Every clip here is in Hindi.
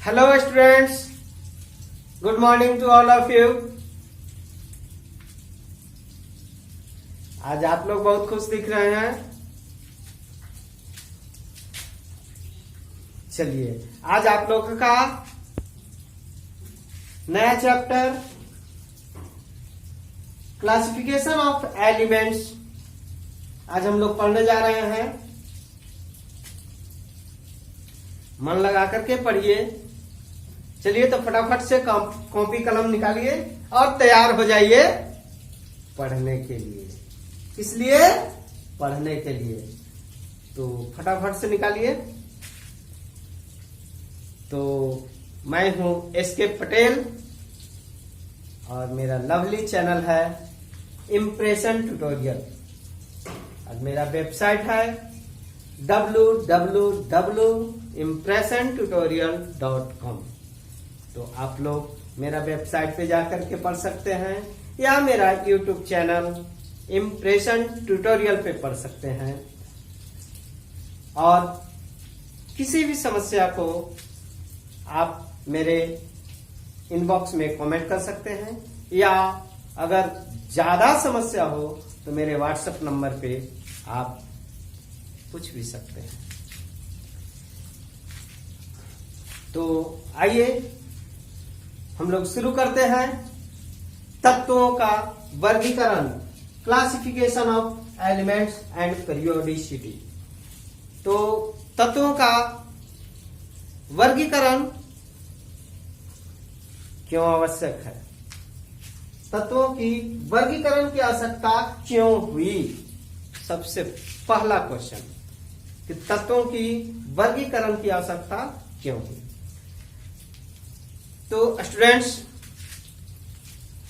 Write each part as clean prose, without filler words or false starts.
Hello students, good morning to all of you. आज आप लोग बहुत खुश दिख रहे हैं। चलिए, आज आप लोगों का नया चैप्टर क्लासिफिकेशन ऑफ एलिमेंट्स आज हम लोग पढ़ने जा रहे हैं। मन लगा करके पढ़िए। चलिए तो फटाफट से कॉपी कलम निकालिए और तैयार हो जाइए पढ़ने के लिए। इसलिए पढ़ने के लिए तो फटाफट से निकालिए। तो मैं हूं एसके पटेल और मेरा लवली चैनल है इम्प्रेशन ट्यूटोरियल और मेरा वेबसाइट है www.impressiontutorial.com। तो आप लोग मेरा वेबसाइट पे जाकर के पढ़ सकते हैं या मेरा यूट्यूब चैनल इम्प्रेशन ट्यूटोरियल पे पढ़ सकते हैं। और किसी भी समस्या को आप मेरे इनबॉक्स में कमेंट कर सकते हैं या अगर ज्यादा समस्या हो तो मेरे व्हाट्सएप नंबर पे आप पूछ भी सकते हैं। तो आइए हम लोग शुरू करते हैं तत्वों का वर्गीकरण, classification of elements and periodicity. तो तत्वों का वर्गीकरण क्यों आवश्यक है? तत्वों की वर्गीकरण की आवश्यकता क्यों हुई? सबसे पहला क्वेश्चन कि तत्वों की वर्गीकरण की आवश्यकता क्यों हुई? तो स्टूडेंट्स,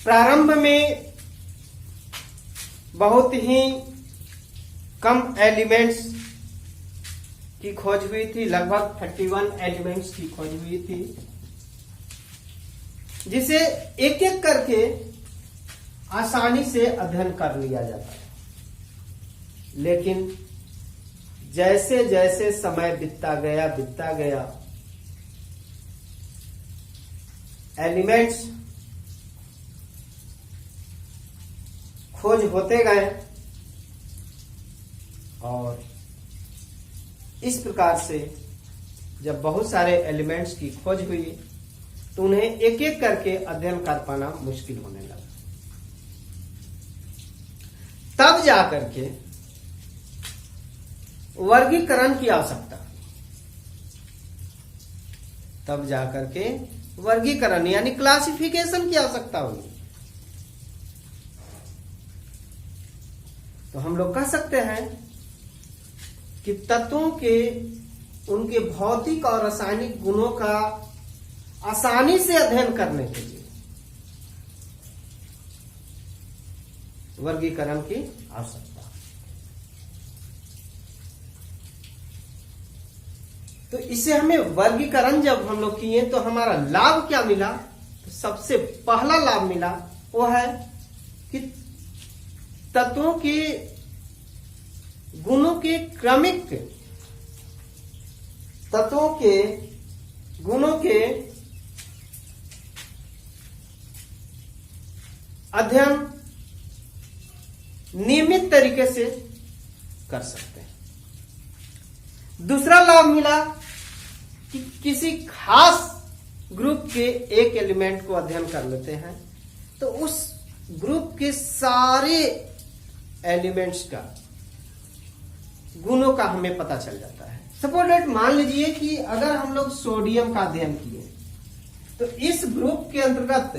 प्रारंभ में बहुत ही कम एलिमेंट्स की खोज हुई थी। लगभग 31 एलिमेंट्स की खोज हुई थी, जिसे एक एक करके आसानी से अध्ययन कर लिया जाता है। लेकिन जैसे जैसे समय बीतता गया एलिमेंट्स खोज होते गए और इस प्रकार से जब बहुत सारे एलिमेंट्स की खोज हुई तो उन्हें एक एक करके अध्ययन कर पाना मुश्किल होने लगा। तब जाकर के वर्गीकरण की आवश्यकता, तब जाकर के वर्गीकरण यानी क्लासिफिकेशन की आवश्यकता हुई। तो हम लोग कह सकते हैं कि तत्वों के उनके भौतिक और रासायनिक गुणों का आसानी से अध्ययन करने के लिए वर्गीकरण की आवश्यकता। तो इसे हमें वर्गीकरण जब हम लोग किए तो हमारा लाभ क्या मिला? तो सबसे पहला लाभ मिला वो है कि तत्वों के गुणों के क्रमिक, तत्वों के गुणों के अध्ययन नियमित तरीके से कर सकते हैं। दूसरा लाभ मिला कि किसी खास ग्रुप के एक एलिमेंट को अध्ययन कर लेते हैं तो उस ग्रुप के सारे एलिमेंट्स का गुणों का हमें पता चल जाता है। सपोज दैट, मान लीजिए कि अगर हम लोग सोडियम का अध्ययन किए तो इस ग्रुप के अंतर्गत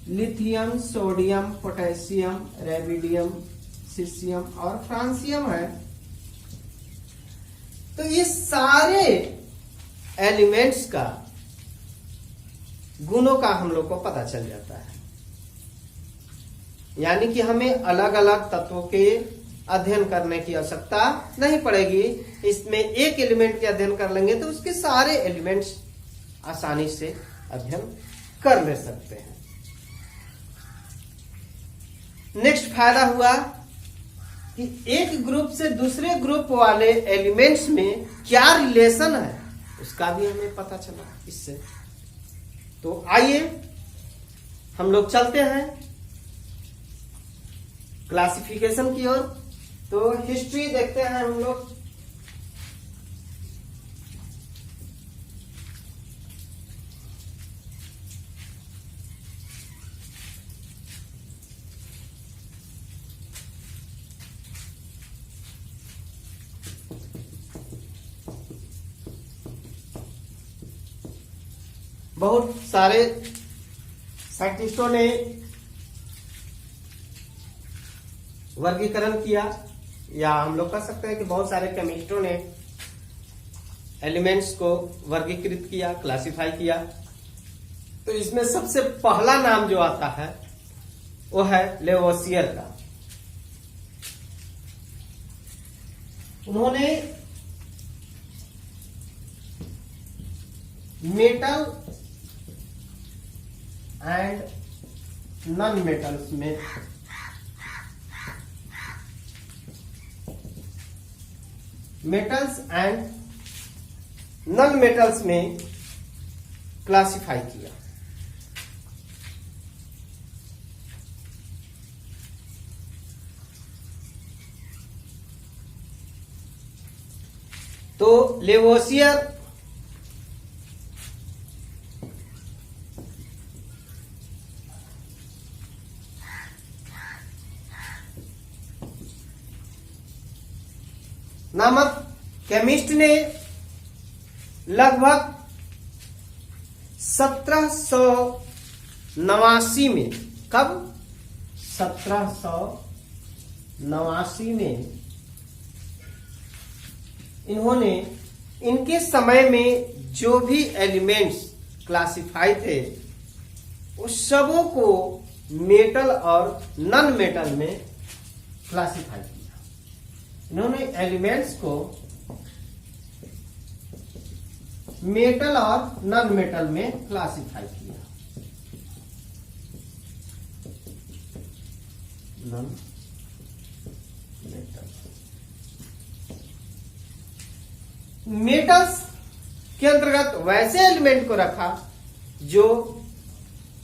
लिथियम, सोडियम, पोटेशियम, रेबिडियम, सीसियम और फ्रांसियम है। तो ये सारे एलिमेंट्स का गुणों का हम लोग को पता चल जाता है। यानी कि हमें अलग अलग तत्वों के अध्ययन करने की आवश्यकता नहीं पड़ेगी। इसमें एक एलिमेंट के अध्ययन कर लेंगे तो उसके सारे एलिमेंट्स आसानी से अध्ययन कर ले सकते हैं। नेक्स्ट फायदा हुआ कि एक ग्रुप से दूसरे ग्रुप वाले एलिमेंट्स में क्या रिलेशन है उसका भी हमें पता चला इससे। तो आइए हम लोग चलते हैं क्लासिफिकेशन की ओर। तो हिस्ट्री देखते हैं हम लोग। बहुत सारे साइंटिस्टों ने वर्गीकरण किया, या हम लोग कह सकते हैं कि बहुत सारे केमिस्टों ने एलिमेंट्स को वर्गीकृत किया, क्लासिफाई किया। तो इसमें सबसे पहला नाम जो आता है वो है लेवोसियर का। उन्होंने मेटल एंड नॉन मेटल्स में मेटल्स एंड नॉन मेटल्स में क्लासिफाई किया। तो लेवोसियर नामक केमिस्ट ने लगभग 1789 में, कब 1789 में इन्होंने इनके समय में जो भी एलिमेंट्स क्लासिफाई थे उस सबों को मेटल और नॉन मेटल में क्लासिफाई किया। इन्होंने एलिमेंट्स को मेटल और नॉन मेटल में क्लासिफाई किया। नॉन मेटल, मेटल्स के अंतर्गत वैसे एलिमेंट को रखा जो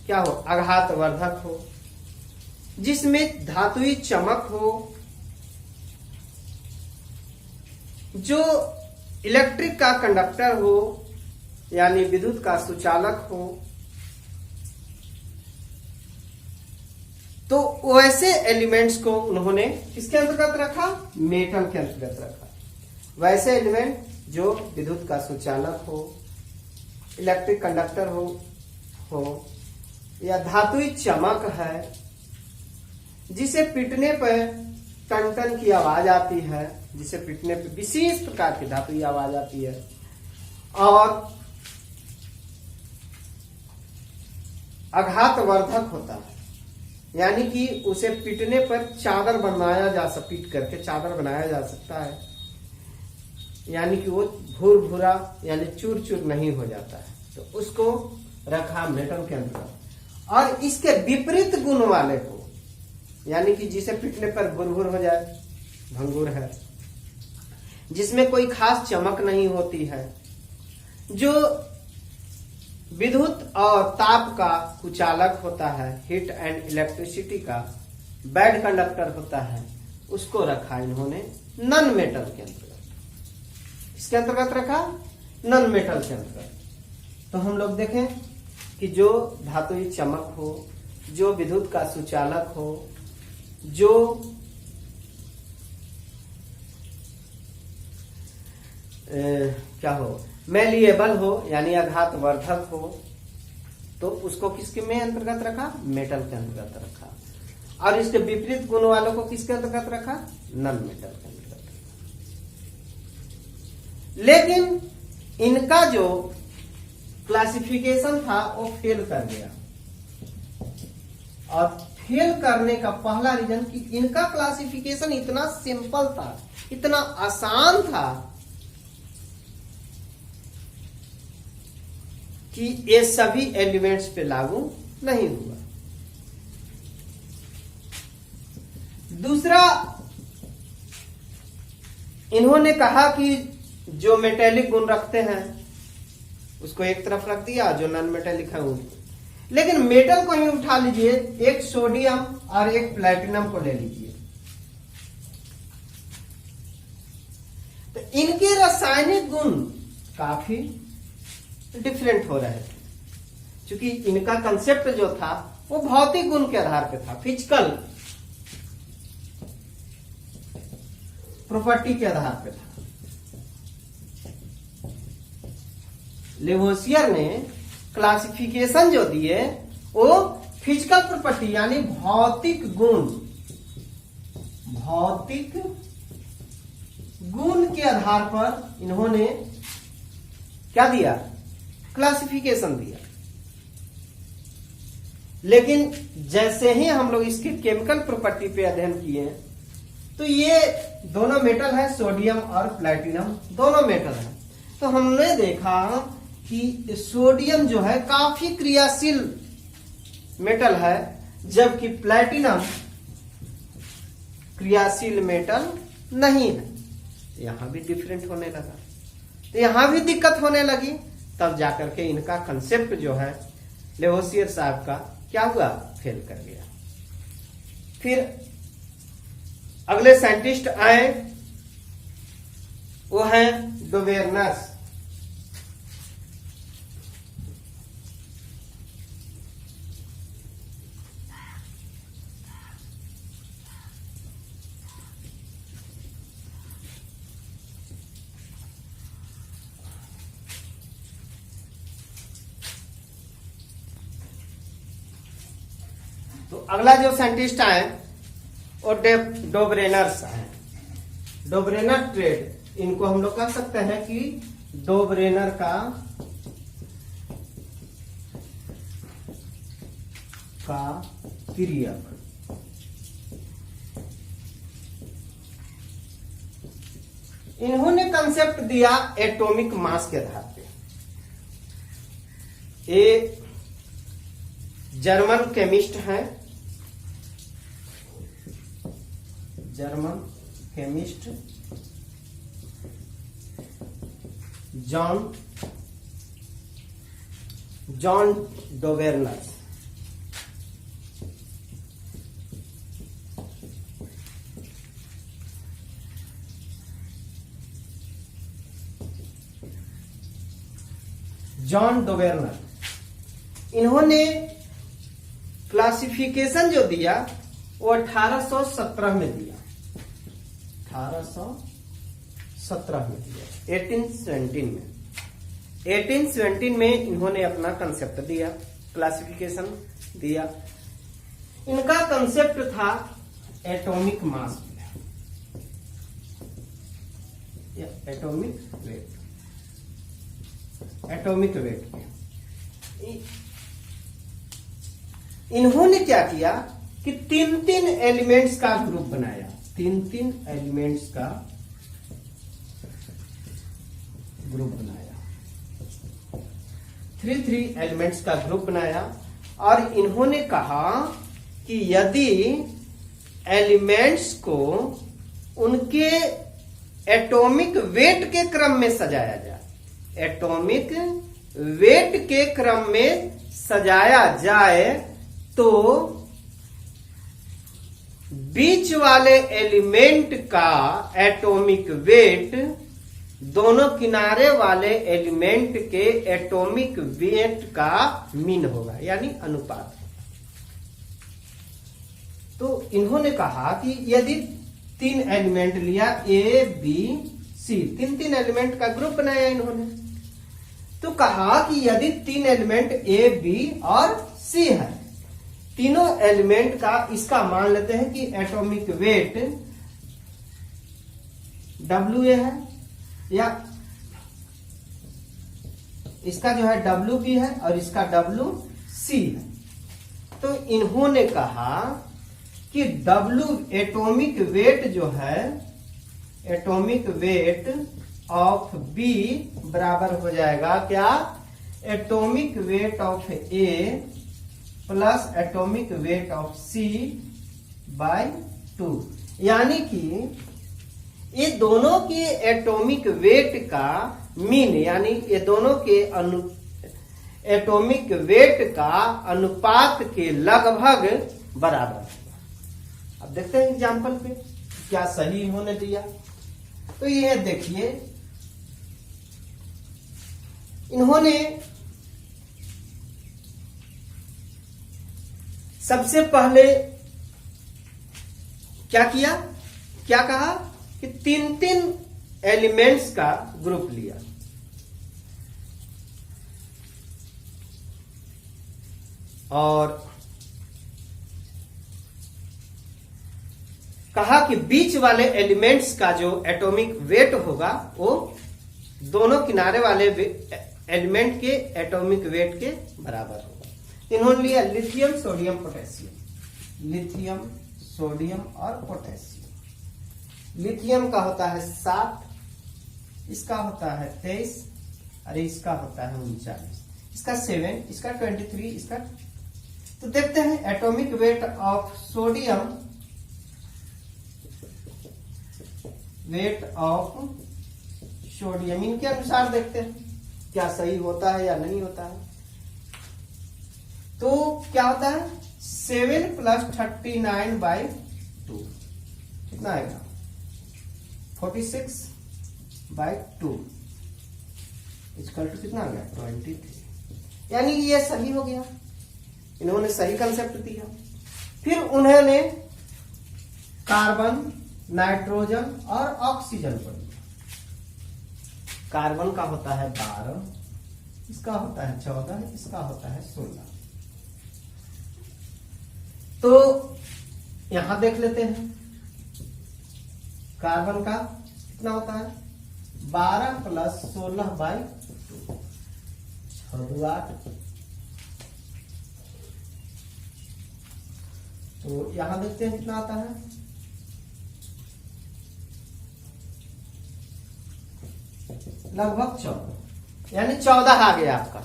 क्या हो, आघातवर्धक हो, जिसमें धातुई चमक हो, जो इलेक्ट्रिक का कंडक्टर हो यानी विद्युत का सुचालक हो। तो वैसे एलिमेंट्स को उन्होंने किसके अंतर्गत रखा, मेटल के अंतर्गत रखा। वैसे एलिमेंट जो विद्युत का सुचालक हो, इलेक्ट्रिक कंडक्टर हो या धातुई चमक है, जिसे पीटने पर टन टन की आवाज आती है, जिसे पीटने पर विशेष प्रकार की धातुई आवाज आती है, और आघातवर्धक होता है, यानी कि उसे पीटने पर चादर बनाया जा सकता, पीट करके चादर बनाया जा सकता है, यानी कि वो भूर भूरा यानी चूर चूर नहीं हो जाता है। तो उसको रखा मेटल के अंदर। और इसके विपरीत गुण वाले को, यानी कि जिसे पीटने पर भुरभुर हो जाए, भंगुर है, जिसमें कोई खास चमक नहीं होती है, जो विद्युत और ताप का कुचालक होता है, हीट एंड इलेक्ट्रिसिटी का बैड कंडक्टर होता है, उसको रखा इन्होंने नॉन मेटल के अंतर्गत। इसके अंतर्गत रखा नॉन मेटल के अंतर्गत। तो हम लोग देखें कि जो धातुई चमक हो, जो विद्युत का सुचालक हो, जो क्या हो, मेलिएबल हो यानी आघातवर्धक हो, तो उसको किसके में अंतर्गत रखा, मेटल के अंतर्गत रखा। और इसके विपरीत गुण वालों को किसके अंतर्गत रखा, नॉन मेटल के अंतर्गत रखा। लेकिन इनका जो क्लासिफिकेशन था वो फेल कर गया। और फेल करने का पहला रीजन कि इनका क्लासिफिकेशन इतना सिंपल था, इतना आसान था कि ये सभी एलिमेंट्स पे लागू नहीं हुआ। दूसरा, इन्होंने कहा कि जो मेटेलिक गुण रखते हैं उसको एक तरफ रख दिया, जो नॉन मेटेलिक है वो। लेकिन मेटल को ही उठा लीजिए, एक सोडियम और एक प्लेटिनम को ले लीजिए, तो इनके रासायनिक गुण काफी डिफरेंट हो रहे थे, क्योंकि इनका कंसेप्ट जो था वो भौतिक गुण के आधार पे था, फिजिकल प्रॉपर्टी के आधार पे था। लेवोसियर ने क्लासिफिकेशन जो दिए वो फिजिकल प्रॉपर्टी यानी भौतिक गुण के आधार पर इन्होंने क्या दिया, क्लासिफिकेशन दिया। लेकिन जैसे ही हम लोग इसकी केमिकल प्रॉपर्टी पे अध्ययन किए तो ये दोनों मेटल है, सोडियम और प्लैटिनम दोनों मेटल है, तो हमने देखा कि सोडियम जो है काफी क्रियाशील मेटल है, जबकि प्लैटिनम क्रियाशील मेटल नहीं है। यहां भी डिफरेंट होने लगा, तो यहां भी दिक्कत होने लगी। तब जाकर के इनका कंसेप्ट जो है लेवोसियर साहब का क्या हुआ, फेल कर गया। फिर अगले साइंटिस्ट आए, वो है डोबेर्नस। तो अगला जो साइंटिस्ट आए वो डोब्रेनर्स आए। डोब्रेनर ट्रेड, इनको हम लोग कह सकते हैं कि डोब्रेनर का पीरियड। इन्होंने कंसेप्ट दिया एटॉमिक मास के आधार पे। ये जर्मन केमिस्ट हैं, जर्मन केमिस्ट जॉन डोबेर्नस। जॉन डोबेर्नर, इन्होंने क्लासिफिकेशन जो दिया वो 1817 में दिया, 1817 में दिया, 1817 में इन्होंने अपना कंसेप्ट दिया, क्लासिफिकेशन दिया। इनका कंसेप्ट था एटॉमिक मास, एटॉमिक वेट। इन्होंने क्या किया कि तीन एलिमेंट्स का ग्रुप बनाया, तीन एलिमेंट्स का ग्रुप बनाया, 3 एलिमेंट्स का ग्रुप बनाया। और इन्होंने कहा कि यदि एलिमेंट्स को उनके एटॉमिक वेट के क्रम में सजाया जाए, एटॉमिक वेट के क्रम में सजाया जाए, तो बीच वाले एलिमेंट का एटॉमिक वेट दोनों किनारे वाले एलिमेंट के एटॉमिक वेट का मीन होगा, यानी अनुपात। तो इन्होंने कहा कि यदि 3 एलिमेंट लिया, ए बी सी, 3 एलिमेंट का ग्रुप बनाया इन्होंने, तो कहा कि यदि 3 एलिमेंट ए बी और सी है, तीनों एलिमेंट का इसका मान लेते हैं कि एटॉमिक वेट WA है, या इसका जो है WB है और इसका WC है। तो इन्होंने कहा कि एटॉमिक वेट जो है, एटॉमिक वेट ऑफ B बराबर हो जाएगा क्या, atomic weight of A plus atomic weight of C by 2। यानी कि ये दोनों के एटॉमिक वेट का मीन यानी ये दोनों के एटॉमिक वेट का अनुपात के लगभग बराबर होगा। अब देखते हैं एग्जाम्पल पे क्या सही इन्होंने दिया। तो ये देखिए, इन्होंने सबसे पहले क्या किया, क्या कहा कि 3-3 एलिमेंट्स का ग्रुप लिया और कहा कि बीच वाले एलिमेंट्स का जो एटॉमिक वेट होगा वो दोनों किनारे वाले एलिमेंट के एटॉमिक वेट के बराबर होगा। इन्होंने लिया lithium, sodium, potassium. Lithium, sodium और पोटेशियम। लिथियम का होता है 7, इसका होता है 23 और इसका होता है 39, इसका 7, इसका 23, इसका। तो देखते हैं atomic weight of sodium, weight of sodium, इनके अनुसार देखते हैं क्या सही होता है या नहीं होता है। तो क्या होता है 7 + 39/2 कितना आएगा 46/2 इक्वल टू कितना आ गया 23, यानी ये सही हो गया। इन्होंने सही कंसेप्ट दिया। फिर उन्होंने कार्बन, नाइट्रोजन और ऑक्सीजन पर लिया। कार्बन का होता है 12, इसका होता है 14, इसका होता है 16। तो यहां देख लेते हैं कार्बन का कितना होता है 12 + 16/2 8। तो यहां देखते हैं कितना आता है लगभग 14, यानी 14 आ गया आपका।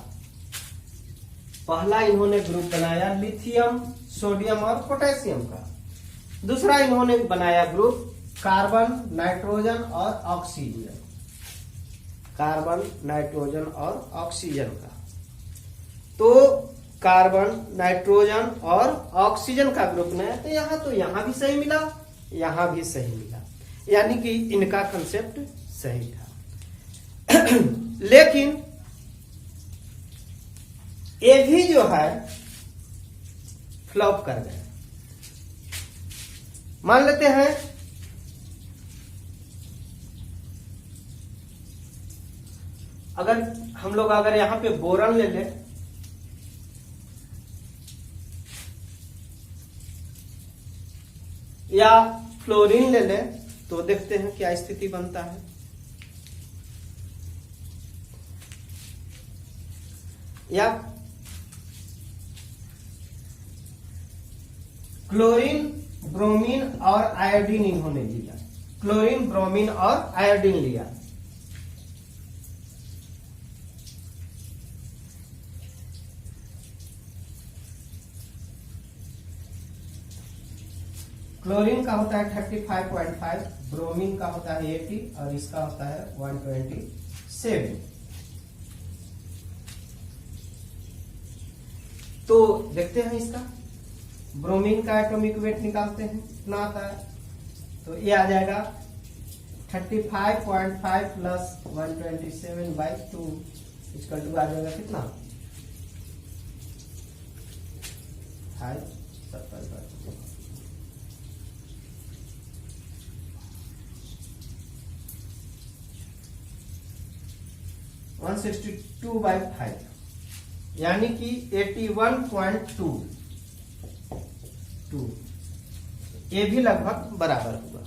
पहला इन्होंने ग्रुप बनाया लिथियम, सोडियम और पोटेशियम का। दूसरा इन्होंने बनाया ग्रुप कार्बन, नाइट्रोजन और ऑक्सीजन। कार्बन, नाइट्रोजन और ऑक्सीजन का। तो कार्बन, नाइट्रोजन और ऑक्सीजन का ग्रुप बनाया। तो यहां भी सही मिला, यहां भी सही मिला, यानी कि इनका कंसेप्ट सही था। लेकिन ये भी जो है फ्लॉप कर गए। मान लेते हैं अगर हम लोग यहां पे बोरन ले लें या फ्लोरीन ले लें तो देखते हैं क्या स्थिति बनता है। या क्लोरीन, ब्रोमीन और आयोडीन इन्होंने लिया। क्लोरीन, ब्रोमीन और आयोडीन लिया। क्लोरीन का होता है 35.5, ब्रोमीन का होता है 80 और इसका होता है 127। तो देखते हैं इसका ब्रोमीन का एटॉमिक वेट निकालते हैं कितना आता है। तो ये आ जाएगा 35.5 + 127/2 इसका 2 आ जाएगा कितना 70/2। 162/5 यानी कि 81.2 ये भी लगभग बराबर होगा।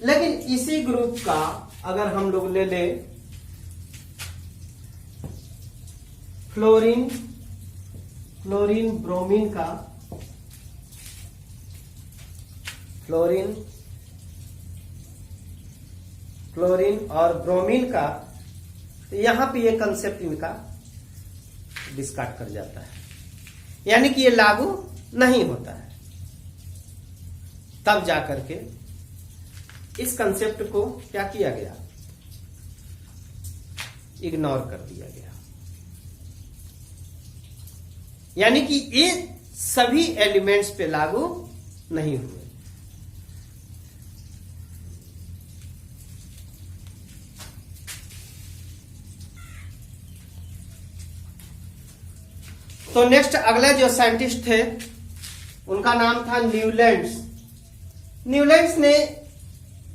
लेकिन इसी ग्रुप का अगर हम लोग ले ले फ्लोरीन, ब्रोमीन का, क्लोरीन और ब्रोमीन का, तो यहां पे ये कंसेप्ट इनका डिस्कार्ड कर जाता है, यानी कि ये लागू नहीं होता है। तब जाकर के इस कंसेप्ट को क्या किया गया, इग्नोर कर दिया गया। यानी कि ये सभी एलिमेंट्स पे लागू नहीं हुए। तो नेक्स्ट अगले जो साइंटिस्ट थे उनका नाम था न्यूलैंड्स। न्यूलैंड्स ने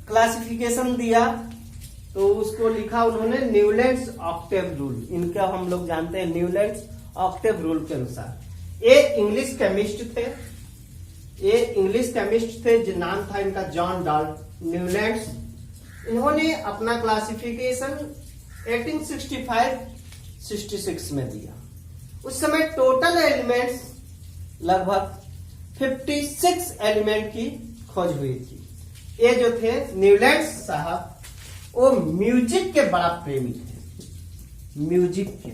क्लासिफिकेशन दिया तो उसको लिखा उन्होंने न्यूलैंड्स ऑक्टेव रूल। इनका हम लोग जानते हैं न्यूलैंड्स ऑक्टेव रूल के अनुसार। ये इंग्लिश केमिस्ट थे जो नाम था इनका जॉन डाल्टन न्यूलैंड्स। इन्होंने अपना क्लासिफिकेशन 1865-66 में दिया। उस समय टोटल एलिमेंट्स लगभग 56 एलिमेंट की खोज हुई थी। ये जो थे न्यूलैंड्स साहब वो म्यूजिक के बड़ा प्रेमी थे, म्यूजिक के।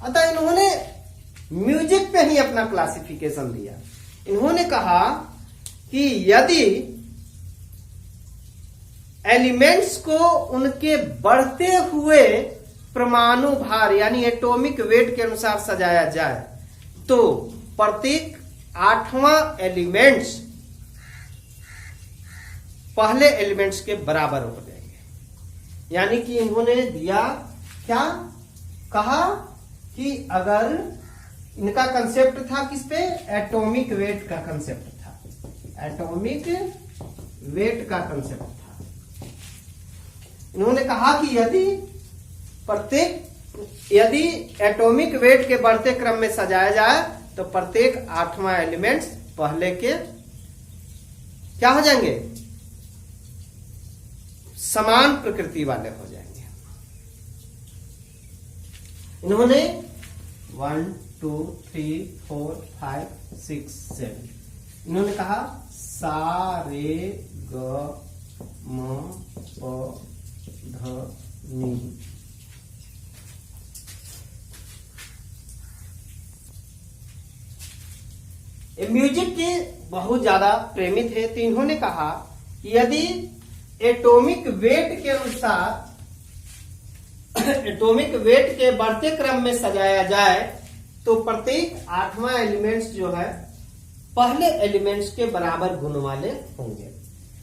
अतः इन्होंने म्यूजिक पे ही अपना क्लासिफिकेशन दिया। इन्होंने कहा कि यदि एलिमेंट्स को उनके बढ़ते हुए परमाणु भार यानी एटॉमिक वेट के अनुसार सजाया जाए तो प्रत्येक 8वां एलिमेंट्स पहले एलिमेंट्स के बराबर हो जाएंगे। यानी कि इन्होंने दिया क्या कहा कि अगर इनका कंसेप्ट था किस पे, एटॉमिक वेट का कंसेप्ट था, एटॉमिक वेट का कंसेप्ट था। इन्होंने कहा कि यदि एटॉमिक वेट के बढ़ते क्रम में सजाया जाए तो प्रत्येक 8वां एलिमेंट्स पहले के क्या हो जाएंगे, समान प्रकृति वाले हो जाएंगे। इन्होंने 1 2 3 4 5 6 7 इन्होंने कहा सा रे ग म प ध नि। म्यूजिक के बहुत ज्यादा प्रेमी थे तो इन्होंने कहा कि यदि एटॉमिक वेट के अनुसार एटॉमिक वेट के बढ़ते क्रम में सजाया जाए तो प्रत्येक 8वां एलिमेंट्स जो है पहले एलिमेंट्स के बराबर गुण वाले होंगे।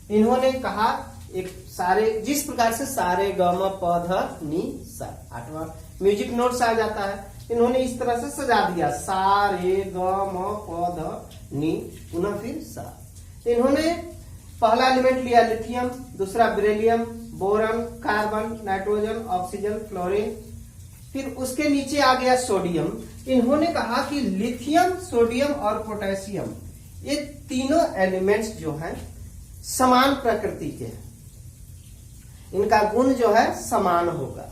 इन्होंने कहा एक सारे जिस प्रकार से सारे ग म प ध नि सा 8वां म्यूजिक नोट्स आ जाता है, इन्होंने इस तरह से सजा दिया सा रे ग म प ध नि पुनः फिर सा। इन्होंने पहला एलिमेंट लिया लिथियम, दूसरा beryllium, boron, carbon, nitrogen, oxygen, fluorine, फिर उसके नीचे आ गया सोडियम। इन्होंने कहा कि लिथियम, सोडियम और पोटेशियम ये तीनों एलिमेंट्स जो हैं समान प्रकृति के हैं, इनका गुण जो है समान होगा।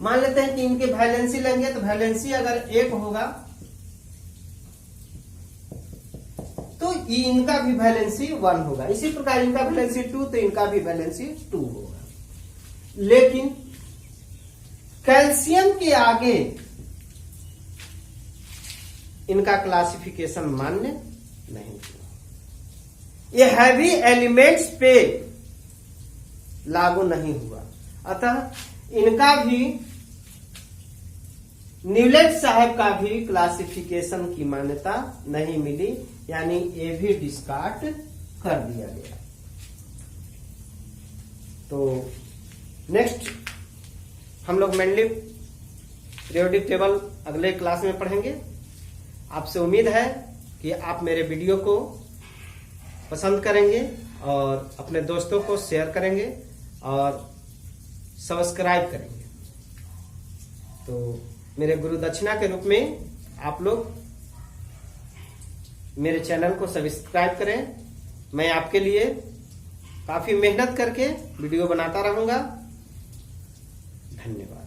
मान लेते हैं कि इनके वैलेंसी लेंगे तो वैलेंसी अगर 1 होगा तो इनका भी वैलेंसी 1 होगा। इसी प्रकार इनका वैलेंसी 2 तो इनका भी वैलेंसी 2 होगा। लेकिन कैल्शियम के आगे इनका क्लासिफिकेशन मान्य नहीं हुआ, ये हैवी एलिमेंट्स पे लागू नहीं हुआ। अतः इनका भी न्यूलैंड्स साहब का भी क्लासिफिकेशन की मान्यता नहीं मिली, यानी ये भी डिस्कार्ड कर दिया गया। तो नेक्स्ट हम लोग मेनली पीरियोडिक टेबल अगले क्लास में पढ़ेंगे। आपसे उम्मीद है कि आप मेरे वीडियो को पसंद करेंगे और अपने दोस्तों को शेयर करेंगे और सब्सक्राइब करेंगे। तो मेरे गुरु दक्षिणा के रूप में आप लोग मेरे चैनल को सब्सक्राइब करें। मैं आपके लिए काफी मेहनत करके वीडियो बनाता रहूंगा। धन्यवाद।